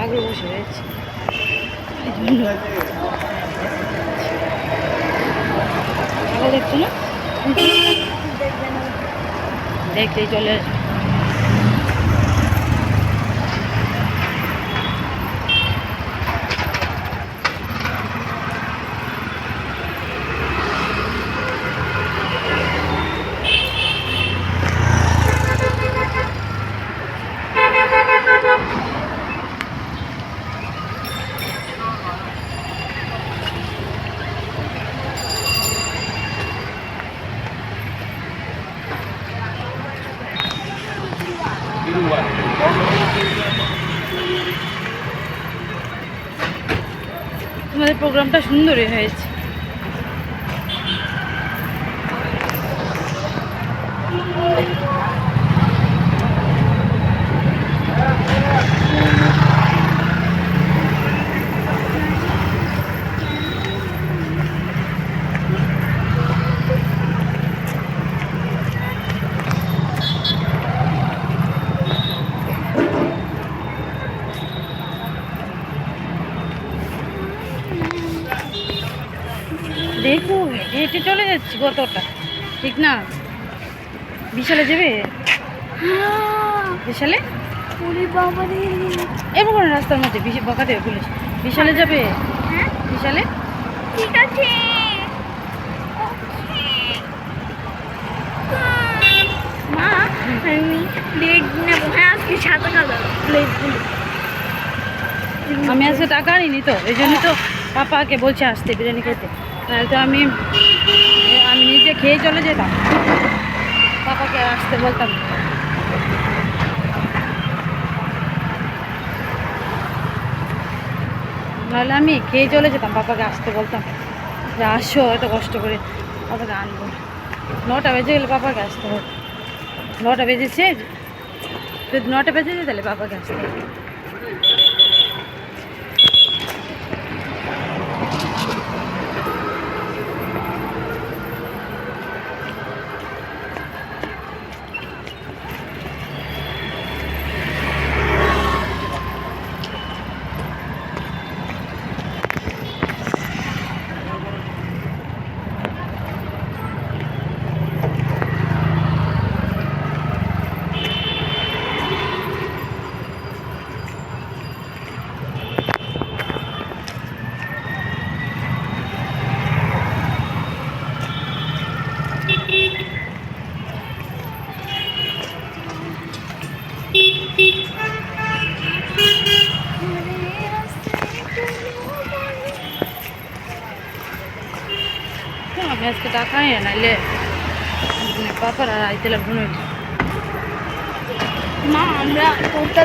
ছাগল বসে রয়েছে, ছাগল দেখছো না? দেখলেই চলে আসবে। তোমাদের প্রোগ্রামটা সুন্দরই হয়েছে। দেখো হেঁটে চলে যাচ্ছি কতটা, ঠিক না? বিশালে যাবে? বিশালে এরকম করে রাস্তার মধ্যে বকা দেবে পুলিশ। বিশালে যাবে? বিশালে ঠিক আছে। মা আমি প্লেট নেব। হ্যাঁ আজকে 7 প্লেটগুলো আমি আজকে টাকা আনিনি তো, এই জন্য তো পাপাকে বলছে আসতে বিরিয়ানি খেতে, নাহলে তো আমি নিজে খেয়ে চলে যেতাম, পাপাকে আসতে বলতাম। নাহলে আমি খেয়ে চলে যেতাম, পাপাকে আসতে বলতাম যে আসো এত কষ্ট করে, পাপাকে আনবো। 9টা বেজে গেলে পাপাকে আসতে হবে। 9টা বেজেছে, যদি 9টা বেজেছে তাহলে পাপাকে আসতে হবে। আমি আজকে টাকা নিয়ে নাইলে পাপার আর আইতেলে ভুনে। মা আমরা টোটাল